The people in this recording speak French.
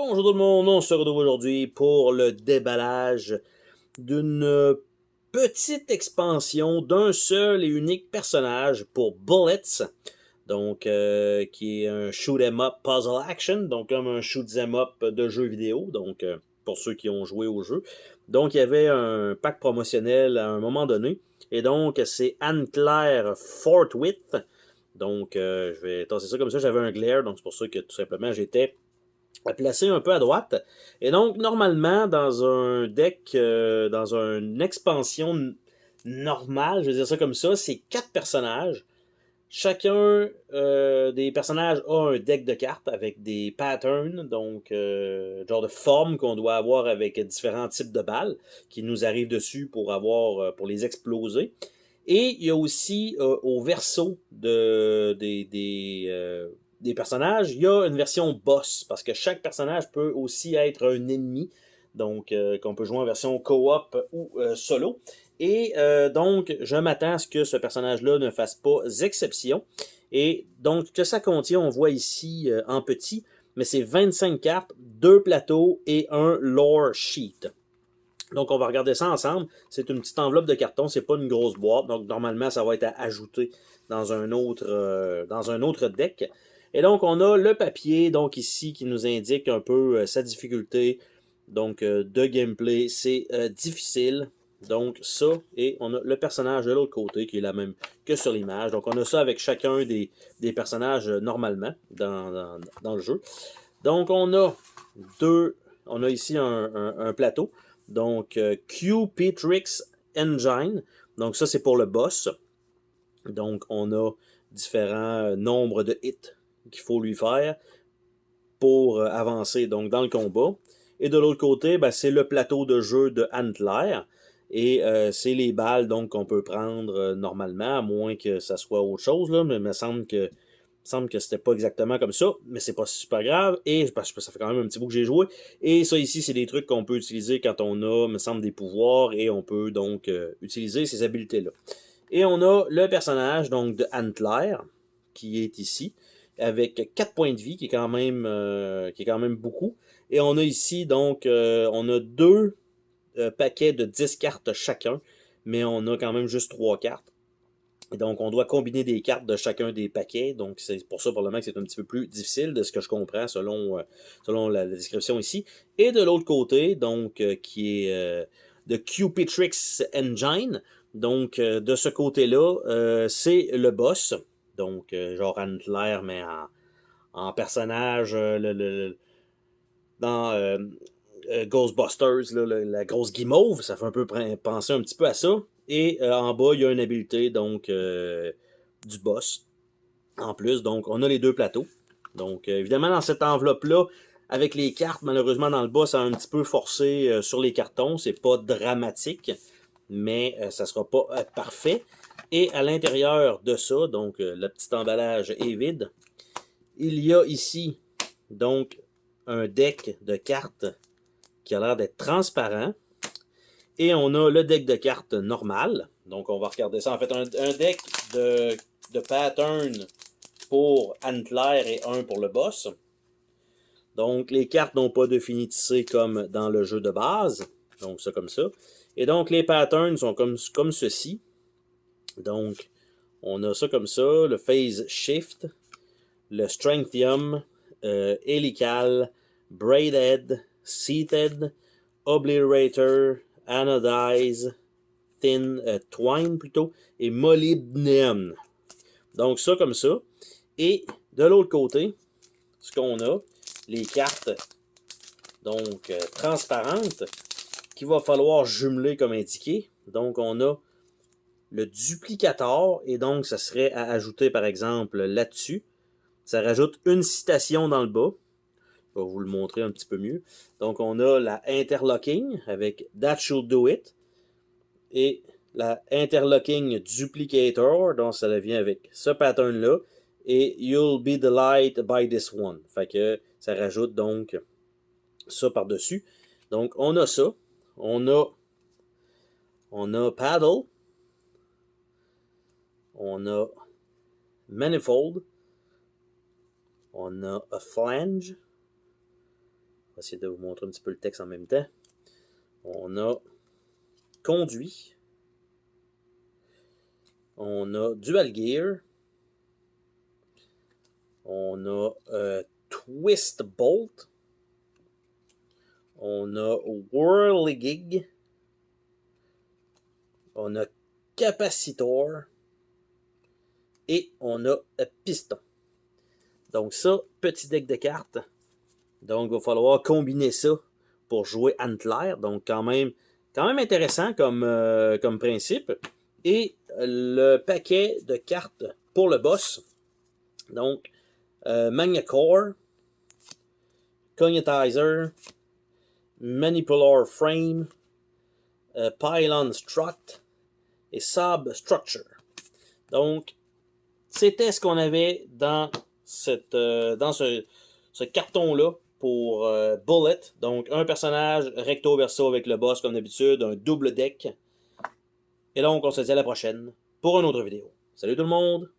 Bonjour tout le monde, on se retrouve aujourd'hui pour le déballage d'une petite expansion d'un seul et unique personnage pour Bullets, donc qui est un shoot 'em up puzzle action, donc comme un shoot 'em up de jeux vidéo, donc pour ceux qui ont joué au jeu. Donc il y avait un pack promotionnel à un moment donné, et donc c'est Anne-Claire Forthwith. Donc je vais tasser ça comme ça, j'avais un glare, donc c'est pour ça que tout simplement j'étais placé un peu à droite. Et donc, normalement, dans un deck, dans une expansion normale, je vais dire ça comme ça, c'est 4 personnages. Chacun des personnages a un deck de cartes avec des patterns, donc genre de formes qu'on doit avoir avec différents types de balles qui nous arrivent dessus pour avoir pour les exploser. Et il y a aussi au verso des personnages, il y a une version boss, parce que chaque personnage peut aussi être un ennemi, donc qu'on peut jouer en version co-op ou solo. Et donc, je m'attends à ce que ce personnage-là ne fasse pas exception. Et donc, ce que ça contient, on voit ici en petit, mais c'est 25 cartes, 2 plateaux et un lore sheet. Donc, on va regarder ça ensemble. C'est une petite enveloppe de carton, c'est pas une grosse boîte. Donc, normalement, ça va être à ajouter dans un autre deck. Et donc, on a le papier, donc ici, qui nous indique un peu sa difficulté. Donc, de gameplay, c'est difficile. Donc, ça, et on a le personnage de l'autre côté, qui est la même que sur l'image. Donc, on a ça avec chacun des personnages normalement dans le jeu. Donc, on a ici un plateau. Donc, Q-Petrix Engine. Donc, ça, c'est pour le boss. Donc, on a différents nombres de hits qu'il faut lui faire pour avancer donc, dans le combat. Et de l'autre côté, ben, c'est le plateau de jeu de Antler. Et c'est les balles donc qu'on peut prendre normalement, à moins que ça soit autre chose. Là, mais il me semble que c'était pas exactement comme ça, mais c'est pas super grave. Et parce que ça fait quand même un petit bout que j'ai joué. Et ça ici, c'est des trucs qu'on peut utiliser quand on a, me semble, des pouvoirs et on peut donc utiliser ces habiletés-là. Et on a le personnage donc de Antler qui est ici avec 4 points de vie qui est quand même beaucoup. Et on a ici donc on a deux paquets de 10 cartes chacun, mais on a quand même juste 3 cartes. Et donc, on doit combiner des cartes de chacun des paquets. Donc, c'est pour ça, probablement, que c'est un petit peu plus difficile de ce que je comprends selon la description ici. Et de l'autre côté, donc, qui est de Q-Petrix Engine. Donc, de ce côté-là, c'est le boss. Donc, genre Antler, mais en personnage, dans Ghostbusters, là, la grosse guimauve, ça fait un peu penser un petit peu à ça. Et en bas, il y a une habileté donc du boss en plus. Donc, on a les deux plateaux. Donc, évidemment, dans cette enveloppe-là, avec les cartes, malheureusement, dans le bas, ça a un petit peu forcé sur les cartons. C'est pas dramatique, mais ça sera pas parfait. Et à l'intérieur de ça, donc le petit emballage est vide. Il y a ici, donc, un deck de cartes qui a l'air d'être transparent. Et on a le deck de cartes normal. Donc, on va regarder ça. En fait, un deck de pattern pour Antler et un pour le boss. Donc, les cartes n'ont pas de finité comme dans le jeu de base. Donc, ça comme ça. Et donc, les patterns sont comme ceci. Donc, on a ça comme ça. Le Phase Shift, le Strengthium, Helical, Braided, Seated, Obliterator, Anodize, Twine plutôt, et Molybdenum. Donc ça comme ça. Et de l'autre côté, ce qu'on a, les cartes donc transparentes qu'il va falloir jumeler comme indiqué. Donc on a le duplicator, et donc ça serait à ajouter par exemple là-dessus. Ça rajoute une citation dans le bas. Je vais vous le montrer un petit peu mieux. Donc on a la interlocking avec That Should Do It. Et la interlocking duplicator, donc ça vient avec ce pattern-là, et You'll be delighted by this one. Fait que ça rajoute donc ça par-dessus. Donc on a ça. On a paddle. On a manifold. On a a flange. va essayer de vous montrer un petit peu le texte en même temps. On a conduit. On a Dual Gear. On a Twist Bolt. On a Whirligig. On a Capacitor. Et on a Piston. Donc ça, petit deck de cartes. Donc il va falloir combiner ça pour jouer Antler. Donc quand même intéressant comme principe. Et le paquet de cartes pour le boss. Donc Magnacore, Cognitizer, Manipular Frame, Pylon Struct et Sub Structure. Donc, c'était ce qu'on avait dans ce carton-là pour Bullet. Donc, un personnage recto verso avec le boss comme d'habitude, un double deck. Et donc, on se dit à la prochaine pour une autre vidéo. Salut tout le monde!